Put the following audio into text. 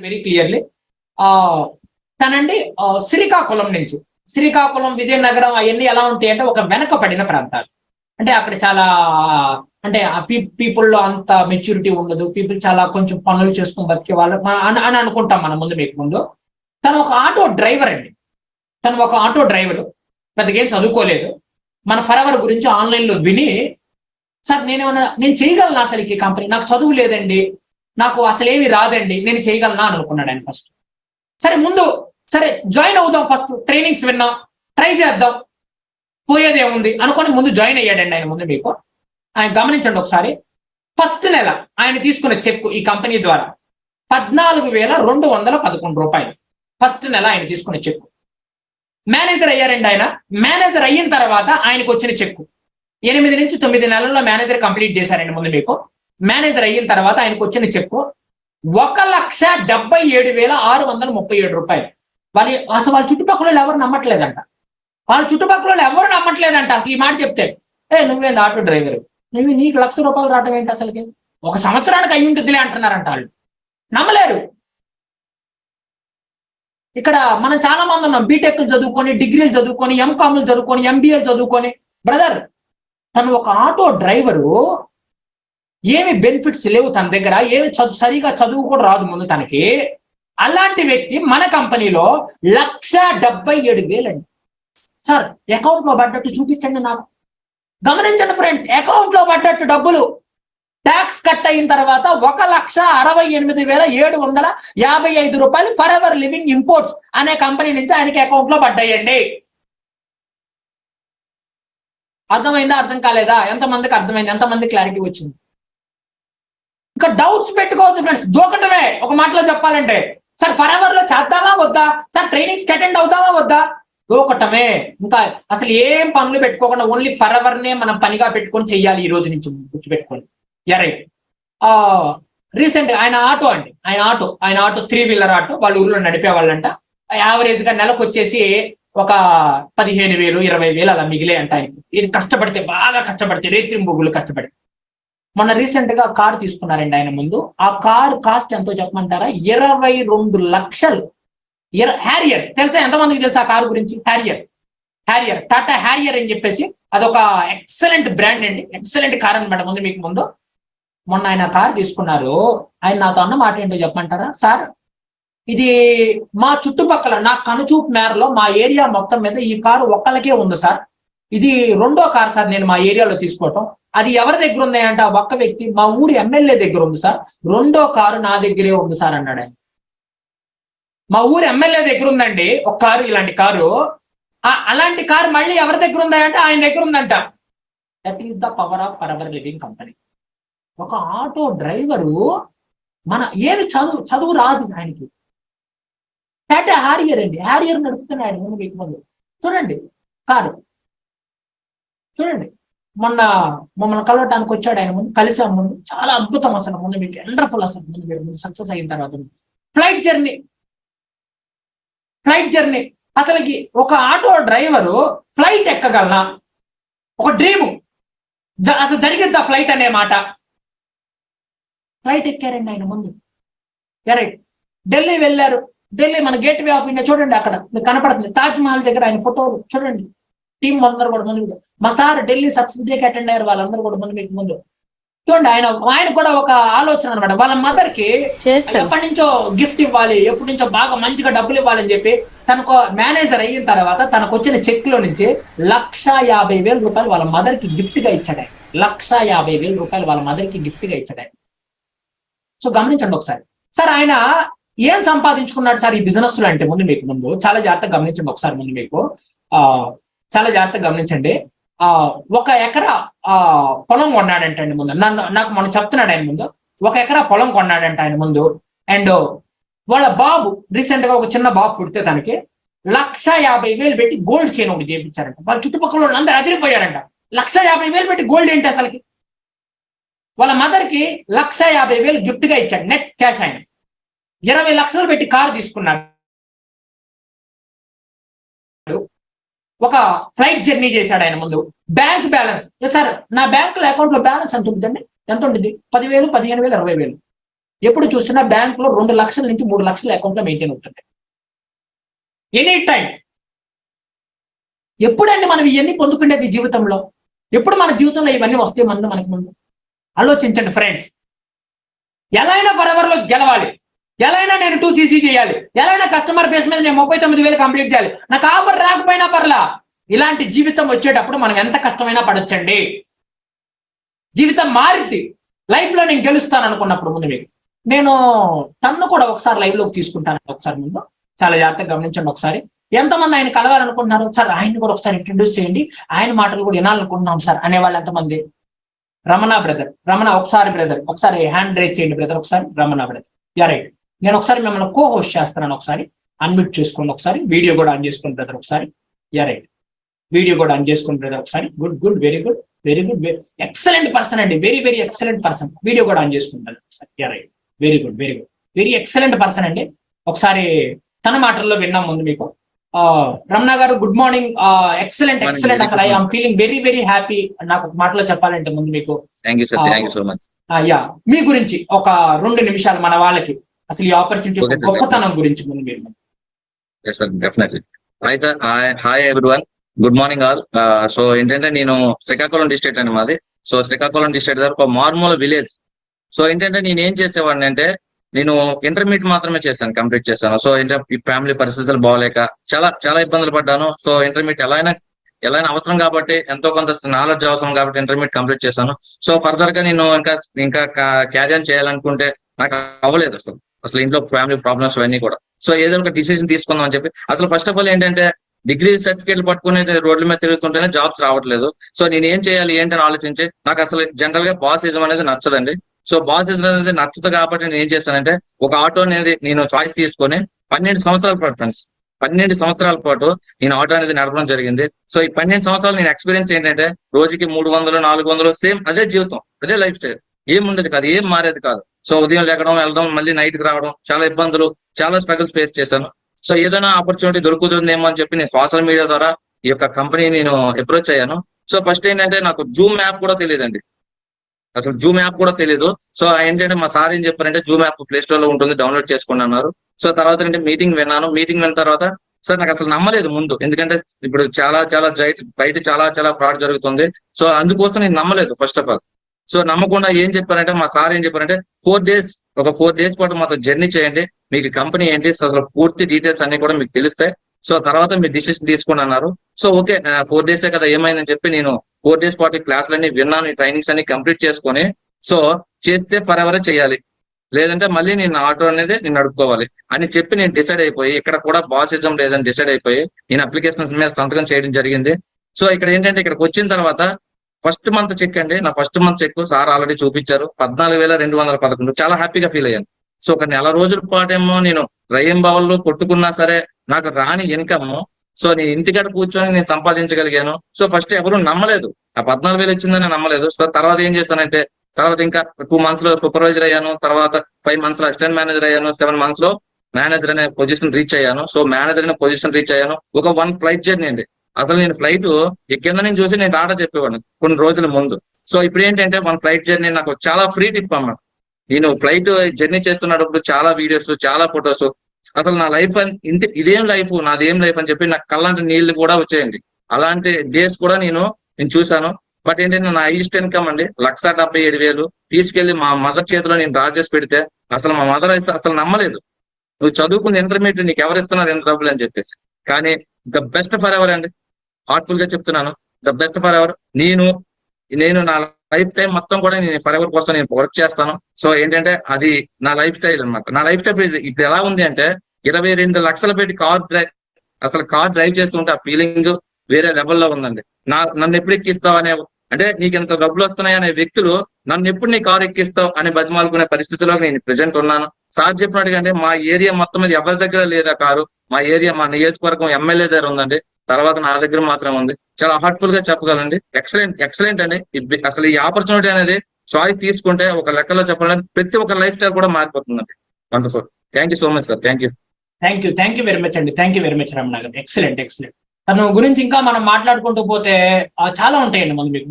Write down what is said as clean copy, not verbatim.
Very clearly. తనండి Srikakulam నుంచి, శ్రీకాకుళం విజయనగరం అవన్నీ ఎలా ఉంటాయి అంటే ఒక వెనకబడిన ప్రాంతాలు. అంటే అక్కడ చాలా అంటే ఆ పీపుల్లో అంత మెచ్యూరిటీ ఉండదు, పీపుల్ చాలా కొంచెం పనులు చేసుకుని బతికే వాళ్ళు అని అనుకుంటాం మనం ముందు ముందు. తను ఒక ఆటో డ్రైవర్ అండి. తను ఒక ఆటో డ్రైవర్, పెద్దగా ఏం చదువుకోలేదు. మన ఫరెవర్ గురించి ఆన్లైన్లో విని, సార్ నేను చేయగలనా అసలు ఈ కంపెనీ, నాకు చదువు లేదండి, నాకు అసలు ఏమి రాదండి, నేను చేయగలనా అని అనుకున్నాడు ఆయన ఫస్ట్. సరే జాయిన్ అవుదాం, ఫస్ట్ ట్రైనింగ్స్ విన్నాం, ట్రై చేద్దాం, పోయేదేముంది అనుకొని ముందు జాయిన్ అయ్యాడండి ఆయన. ముందు మీకు ఆయన గమనించండి ఒకసారి. ఫస్ట్ నెల ఆయన తీసుకున్న చెక్ ఈ కంపెనీ ద్వారా 14,211 రూపాయలు. ఫస్ట్ నెల ఆయన తీసుకున్న చెక్. మేనేజర్ అయ్యారండి ఆయన. మేనేజర్ అయిన తర్వాత ఆయనకు వచ్చిన చెక్ 8 నుంచి 9 నెలల్లో మేనేజర్ కంప్లీట్ చేశారండి ముందు మీకు. మేనేజర్ అయిన తర్వాత ఆయనకు వచ్చిన చెక్ 1,77,637 రూపాయలు. అసలు వాళ్ళ చుట్టుపక్కల ఎవరు నమ్మట్లేదంట. అసలు ఈ మాట చెప్తే, నువ్వేంది ఆటో డ్రైవర్, నీకు ₹1,00,000 రావటం ఏంటి అసలుకి, ఒక సంవత్సరానికి అయ్యి ఉంటుందిలే అంటున్నారంట వాళ్ళు. నమ్మలేరు. ఇక్కడ మనం చాలా మంది ఉన్నాం, బీటెక్ చదువుకొని, డిగ్రీలు చదువుకొని, ఎంకామ్లు చదువుకొని, ఎంబీఏలు చదువుకొని. బ్రదర్, తను ఒక ఆటో డ్రైవరు, ఏమి బెనిఫిట్స్ లేవు తన దగ్గర, ఏమి సరిగా చదువు కూడా రాదు ముందు తనకి. అలాంటి వ్యక్తి మన కంపెనీలో 1,77,000 అండి. సార్ అకౌంట్ లో పడ్డట్టు చూపించండి నాకు. గమనించండి ఫ్రెండ్స్, అకౌంట్ లో పడ్డట్టు డబ్బులు ట్యాక్స్ కట్ అయిన తర్వాత 1,68,755 రూపాయలు ఫరెవర్ లివింగ్ ఇంపోర్ట్స్ అనే కంపెనీ నుంచి ఆయనకి అకౌంట్ లో పడ్డాయండి. అర్థమైందా, అర్థం కాలేదా? ఎంతమందికి అర్థమైంది, ఎంతమంది క్లారిటీ వచ్చింది? ఇంకా డౌట్స్ పెట్టుకోవద్దు ఫ్రెండ్స్, దూకటమే. ఒక మాటలో చెప్పాలంటే, సార్ ఫరెవర్ లో చేద్దామా వద్దా, సార్ ట్రైనింగ్స్ అటెండ్ అవుతామా వద్దా, దూకటమే. ఇంకా అసలు ఏం పనులు పెట్టుకోకుండా ఓన్లీ ఫరెవర్ నే మనం పనిగా పెట్టుకొని చెయ్యాలి ఈ రోజు నుంచి, గుర్తుపెట్టుకోండి. రైట్. రీసెంట్ ఆయన ఆటో అండి, ఆయన ఆటో 3 వీలర్ ఆటో వాళ్ళ ఊర్లో నడిపే వాళ్ళంట. యావరేజ్ గా నెలకు వచ్చేసి ఒక 15,000 20,000 అలా మిగిలే అంట ఆయనకి. ఇది కష్టపడితే, బాగా కష్టపడితే, రేత్రింబొగ్గులు కష్టపడితే. మొన్న రీసెంట్ గా కారు తీసుకున్నారండి ఆయన ముందు. ఆ కారు కాస్ట్ ఎంతో చెప్పమంటారా? 22 లక్షలు. హ్యారియర్ తెలుసా? ఎంతమందికి తెలుసా ఆ కారు గురించి? హ్యారియర్ టాటా హ్యారియర్ అని చెప్పేసి అదొక ఎక్సలెంట్ బ్రాండ్ అండి, ఎక్సలెంట్ కార్ అనమాట. ముందు మొన్న ఆయన కారు తీసుకున్నారు. ఆయన నాతో అన్న మాట ఏంటో చెప్పమంటారా? సార్, ఇది మా చుట్టుపక్కల నా కనుచూపు మేరలో మా ఏరియా మొత్తం మీద ఈ కారు ఒక్కళ్ళకే ఉంది సార్. ఇది 2వ కారు సార్ నేను మా ఏరియాలో తీసుకోవటం. అది ఎవరి దగ్గర ఉంది అంటే, ఆ ఒక్క వ్యక్తి మా ఊరి ఎమ్మెల్యే దగ్గర ఉంది సార్. 2వ కారు నా దగ్గరే ఉంది సార్ అన్నాడు ఆయన. మా ఊరి ఎమ్మెల్యే దగ్గర ఉందండి ఒక కారు, ఇలాంటి కారు. అలాంటి కారు మళ్ళీ ఎవరి దగ్గర ఉందా అంటే ఆయన దగ్గర ఉందంట. That is the power of forever living company. ఒక ఆటో డ్రైవరు, మన ఏమి చదువు రాదు ఆయనకి, టాటా హ్యారియర్ అండి, హ్యారియర్ నడుపుతున్నాడు ముందు మీకు. ముందు చూడండి కారు, చూడండి. మమ్మల్ని కలవటానికి వచ్చాడు ఆయన ముందు, కలిసాం ముందు. చాలా అద్భుతం అసలు ముందు మీకు, వండర్ఫుల్ అసలు ముందు మీరు సక్సెస్ అయిన తర్వాత. ఫ్లైట్ జర్నీ అసలుకి ఒక ఆటో డ్రైవరు ఫ్లైట్ ఎక్కగలనా? ఒక డ్రీము. అసలు జరిగిద్దా ఫ్లైట్ అనే మాట? ఫ్లైట్ ఎక్కారండి ఆయన ముందు. రైట్. ఢిల్లీ వెళ్ళారు. ఢిల్లీ మన గేట్ వే ఆఫ్ ఇండియా చూడండి, అక్కడ మీకు కనపడుతుంది తాజ్ మహల్ దగ్గర ఆయన ఫోటోలు చూడండి. టీం అందరూ కూడా ముందు. మా సార్ ఢిల్లీ సక్సెస్ డేకి అటెండ్ అయ్యారు వాళ్ళందరూ కూడా ముందు మీకు ముందు. చూడండి, ఆయన కూడా ఒక ఆలోచన అనమాట. వాళ్ళ మదర్ కి ఎప్పటి నుంచో గిఫ్ట్ ఇవ్వాలి, ఎప్పటి నుంచో బాగా మంచిగా డబ్బులు ఇవ్వాలని చెప్పి తనకు మేనేజర్ అయిన తర్వాత తనకు వచ్చిన చెక్ లో నుంచి 1,50,000 రూపాయలు వాళ్ళ మదర్ కి గిఫ్ట్ గా ఇచ్చాడు. 1,50,000 రూపాయలు వాళ్ళ మదర్ కి గిఫ్ట్ గా ఇచ్చాడు. సో గమనించండి ఒకసారి. సార్ ఆయన ఏం సంపాదించుకున్నాడు సార్ ఈ బిజినెస్ లో అంటే ముందు చాలా జాగ్రత్తగా గమనించండి ఒకసారి. ముందు మీకు చాలా జాగ్రత్తగా గమనించండి. 1 ఎకరా పొలం కొన్నాడంటండి ముందు. నాకు మొన్న చెప్తున్నాడు ఆయన ముందు. 1 ఎకరా పొలం కొన్నాడంట ఆయన ముందు. అండ్ వాళ్ళ బాబు రీసెంట్ గా ఒక చిన్న బాబు పుడితే తనకి 1,50,000 పెట్టి గోల్డ్ చైన్ ఒకటి చేయించారంట. వాళ్ళ చుట్టుపక్కల వాళ్ళు అందరూ అదిరిపోయారంట. 1,50,000 పెట్టి గోల్డ్ ఏంటి అసలుకి? వాళ్ళ మదర్ కి 1,50,000 గిఫ్ట్ గా ఇచ్చాడు, నెట్ క్యాష్. ఆయన 20 లక్షలు పెట్టి కారు తీసుకున్నాడు. ఒక ఫ్లైట్ జర్నీ చేశాడు ఆయన ముందు. బ్యాంక్ బ్యాలెన్స్, సార్ నా బ్యాంకులో అకౌంట్ లో బ్యాలెన్స్ ఎంత ఉంటుందండి? ఎంత ఉంటుంది? 10,000, 15,000, 20,000. ఎప్పుడు చూసినా బ్యాంక్ లో 2 లక్షల నుంచి 3 లక్షల అకౌంట్ లో మెయింటైన్ అవుతుంది ఎనీ టైం. ఎప్పుడండి మనం ఇవన్నీ పొందుకునేది జీవితంలో? ఎప్పుడు మన జీవితంలో ఇవన్నీ వస్తాయి మనకి ముందు? ఆలోచించండి ఫ్రెండ్స్. ఎలా అయినా ఫరెవర్ లో గెలవాలి, ఎలా అయినా నేను 2CC చేయాలి, ఎలా అయినా కస్టమర్ బేస్ మీద నేను 39,000 కంప్లీట్ చేయాలి, నాకు ఆఫర్ రాకపోయినా పర్లా. ఇలాంటి జీవితం వచ్చేటప్పుడు మనం ఎంత కష్టమైనా పడొచ్చండి. జీవితం మారిద్ది. లైఫ్ లో నేను గెలుస్తాను అనుకున్నప్పుడు ముందు నేను తన్ను కూడా ఒకసారి లైవ్ లోకి తీసుకుంటాను. ఒకసారి ముందు చాలా జాగ్రత్తగా గమనించండి. ఒకసారి ఎంతమంది ఆయన కలవాలనుకుంటున్నారు? సార్ ఆయన్ని కూడా ఒకసారి ఇంట్రడ్యూస్ చేయండి, ఆయన మాటలు కూడా వినాలనుకుంటున్నాం సార్ అనేవాళ్ళు ఎంతమంది? రమణ బ్రదర్, రమణ ఒకసారి హ్యాండ్ రైజ్ చేయండి బ్రదర్. ఒకసారి రమణ బ్రదర్, రైట్. నేను ఒకసారి మిమ్మల్ని కో హోస్ట్ చేస్తున్నాను. ఒకసారి అన్మ్యూట్ చేసుకోండి, ఒకసారి వీడియో కూడా ఆన్ చేసుకోండి బ్రదర్. ఒకసారి రైట్, వీడియో కూడా ఆన్ చేసుకోండి బ్రదర్. ఒకసారి good, very good, excellent person అండి, వెరీ ఎక్సలెంట్ పర్సన్. వీడియో కూడా ఆన్ చేసుకుంటారు ఒకసారి. Right, very good, very excellent person అండి. ఒకసారి తన మాటల్లో విన్నాం ముందు మీకు. రమణ గారు గుడ్ మార్నింగ్. ఎక్సలెంట్. అసలు ఐఎమ్ ఫీలింగ్ వెరీ హ్యాపీ. నాకు ఒక మాటలో చెప్పాలంటే ముందు మీకు మీ గురించి ఒక 2 నిమిషాలు మన వాళ్ళకి అసలు ఈ ఆపర్చునిటీ గొప్పతనం గురించి ముందు మీరు. Hi everyone, good morning all. So ఏంటంటే నేను శ్రీకాకుళం డిస్ట్రిక్ట్ అండి మాది. సో శ్రీకాకుళం డిస్ట్రిక్ట్ దగ్గర ఒక మార్మూల విలేజ్. సో ఏంటంటే నేను ఏం చేసేవాడిని అంటే, నేను ఇంటర్మీడియట్ మాత్రమే చేశాను, కంప్లీట్ చేశాను. సో ఈ ఫ్యామిలీ పరిస్థితులు బాగోలేక చాలా ఇబ్బందులు పడ్డాను. సో ఇంటర్మీడియట్ ఎలా అయినా అవసరం కాబట్టి, ఎంతో కొంత నాలెడ్జ్ అవసరం కాబట్టి ఇంటర్మీడియట్ కంప్లీట్ చేశాను. సో ఫర్దర్ గా నేను ఇంకా క్యారీ ఆన్ చేయాలనుకుంటే నాకు అవ్వలేదు. అసలు ఇంట్లో ఫ్యామిలీ ప్రాబ్లమ్స్ అవన్నీ కూడా. సో ఏదో ఒక డిసిజన్ తీసుకుందాం అని చెప్పి, అసలు ఫస్ట్ ఆఫ్ ఆల్ ఏంటంటే డిగ్రీ సర్టిఫికేట్లు పట్టుకుని రోడ్ల మీద తిరుగుతుంటేనే జాబ్స్ రావట్లేదు. సో నేను ఏం చేయాలి ఏంటని ఆలోచించి, నాకు అసలు జనరల్ గా బాసిజం అనేది నచ్చదండి. సో బాసిజం అనేది నచ్చదు కాబట్టి నేను ఏం చేస్తానంటే, ఒక ఆటో అనేది నేను చాయిస్ తీసుకొని 12 సంవత్సరాల పాటు ఫ్రెండ్స్ 12 సంవత్సరాల పాటు నేను ఆటో అనేది నడపడం జరిగింది. సో ఈ 12 సంవత్సరాలు నేను ఎక్స్పీరియన్స్ ఏంటంటే, రోజుకి 300, 400 సేమ్ అదే జీవితం, అదే లైఫ్ స్టైల్. ఏం ఉండేది కాదు, ఏం మారేది కాదు. సో ఉదయం లేకడం, వెళ్ళడం, మళ్ళీ నైట్ కి రావడం, చాలా ఇబ్బందులు, చాలా స్ట్రగుల్స్ ఫేస్ చేశాను. సో ఏదైనా ఆపర్చునిటీ దొరుకుతుందేమో అని చెప్పి నేను సోషల్ మీడియా ద్వారా ఈ యొక్క కంపెనీ నేను అప్రోచ్ అయ్యాను. సో ఫస్ట్ ఏంటంటే నాకు జూమ్ యాప్ కూడా తెలియదండి, అసలు జూమ్ యాప్ కూడా తెలియదు. సో ఏంటంటే మా సార్ ఏం చెప్పారంటే, జూమ్ యాప్ ప్లే స్టోర్ లో ఉంటుంది, డౌన్లోడ్ చేసుకోండి అన్నారు. సో తర్వాత ఏంటంటే మీటింగ్ విన్న తర్వాత సార్ నాకు అసలు నమ్మలేదు ముందు, ఎందుకంటే ఇప్పుడు చాలా బయట చాలా ఫ్రాడ్ జరుగుతుంది. సో అందుకోసం నేను నమ్మలేదు ఫస్ట్ ఆఫ్ ఆల్. సో నమ్మకుండా ఏం చెప్పారంటే, మా సార్ ఏం చెప్పారంటే, 4 డేస్ పాటు మాతో జర్నీ చేయండి, మీకు కంపెనీ ఏంటి అసలు పూర్తి డీటెయిల్స్ అన్ని కూడా మీకు తెలుస్తాయి. సో తర్వాత మీరు డిసిషన్ తీసుకోండి అన్నారు. సో ఓకే, 4 డేసే కదా ఏమైందని చెప్పి నేను 4 డేస్ పాటు క్లాసులన్నీ విన్నాను, ఈ ట్రైనింగ్స్ అన్ని కంప్లీట్ చేసుకొని, సో చేస్తే ఫరెవరే చేయాలి, లేదంటే మళ్ళీ నేను ఆటో అనేది నేను నడుపుకోవాలి అని చెప్పి నేను డిసైడ్ అయిపోయి, ఇక్కడ కూడా బాసిజం లేదని డిసైడ్ అయిపోయి నేను అప్లికేషన్స్ మీద సంతకం చేయడం జరిగింది. సో ఇక్కడ ఏంటంటే, ఇక్కడికి వచ్చిన తర్వాత ఫస్ట్ మంత్ చెక్ అండి, నా first month check sir already చూపించారు, 14,211. చాలా హ్యాపీగా ఫీల్ అయ్యాను. సో ఒక నెల రోజుల పాటేమో నేను రయ్యంబావుల్లో కొట్టుకున్నా సరే నాకు రాని ఇన్కమ్, సో నేను ఇంటికాడ కూర్చొని నేను సంపాదించగలిగాను. సో ఫస్ట్ ఎవరు నమ్మలేదు, ఆ 14,000 వచ్చిందని నమ్మలేదు. సో తర్వాత ఏం చేస్తానంటే, తర్వాత ఇంకా 2 months లో సూపర్వైజర్ అయ్యాను, తర్వాత 5 months లో అసిస్టెంట్ మేనేజర్ అయ్యాను, 7 months లో మేనేజర్ అనే పొజిషన్ రీచ్ అయ్యాను. సో మేనేజర్ అనే పొజిషన్ రీచ్ అయ్యాను. ఒక 1 ఫ్లైట్ జర్నీ అండి. అసలు నేను ఫ్లైట్ కింద నుంచి చూసి నేను టాటా చెప్పేవాడిని కొన్ని రోజుల ముందు. సో ఇప్పుడు ఏంటంటే 1 ఫ్లైట్ జర్నీ నాకు చాలా ఫ్రీ టిప్ అన్నమాట. నేను ఫ్లైట్ జర్నీ చేస్తున్నప్పుడు చాలా వీడియోస్, చాలా ఫొటోస్, అసలు నా లైఫ్ ఇదేం లైఫ్, నాదేం లైఫ్ అని చెప్పి నాకు కళ్ళంటి నీళ్లు కూడా వచ్చాయండి. అలాంటి డేస్ కూడా నేను చూశాను. బట్ ఏంటంటే నా హైయెస్ట్ ఇన్కమ్ అండి 1,77,000 తీసుకెళ్లి మా మదర్ చేతిలో నేను డ్రా చేసి పెడితే, అసలు మా మదర్ అయితే అసలు నమ్మలేదు, నువ్వు చదువుకుంది ఇంటర్మీడియట్, నీకు ఎవరు ఇస్తున్నారు ఎంత డబ్బులు అని చెప్పేసి. కానీ ద బెస్ట్ ఫర్ ఎవర్ అండి, హార్ట్ఫుల్ గా చెప్తున్నాను, ద బెస్ట్ ఫర్ ఎవర్. నేను నా లైఫ్ టైం మొత్తం కూడా నేను ఫర్ ఎవర్ కోసం నేను వర్క్ చేస్తాను. సో ఏంటంటే అది నా లైఫ్ స్టైల్ అనమాట. నా లైఫ్ స్టైల్ ఇప్పుడు ఎలా ఉంది అంటే, 22 లక్షలు పెట్టి కార్ డ్రైవ్ చేస్తుంటే ఆ ఫీలింగ్ వేరే లెవెల్లో ఉందండి. నన్ను ఎప్పుడు ఎక్కిస్తావు అంటే నీకు ఎంత డబ్బులు వస్తున్నాయి అనే వ్యక్తులు నన్ను ఎప్పుడు నీ కారు ఎక్కిస్తావు అని బతిమాలుకునే పరిస్థితిలో నేను ప్రెజెంట్ ఉన్నాను. సార్ చెప్పినట్టుగా అంటే మా ఏరియా మొత్తం మీద ఎవరి దగ్గర లేదా కారు, మా నియోజకవర్గం ఎమ్మెల్యే దగ్గర ఉందండి, తర్వాత నా దగ్గర మాత్రం ఉంది. చాలా హార్ట్ఫుల్ గా చెప్పగలండి. ఎక్సలెంట్ అండి. అసలు ఈ ఆపర్చునిటీ అనేది చాయిస్ తీసుకుంటే ఒక లెక్కలో చెప్పాలంటే ప్రతి ఒక్క లైఫ్ స్టైల్ కూడా మారిపోతుందండి. Wonderful. Thank you so much sir. Thank you very much అండి. Thank you very much Ramana గారు. ఎక్సలెంట్. తన గురించి ఇంకా మనం మాట్లాడుకుంటూ పోతే చాలా ఉంటాయండి. మనం మీకు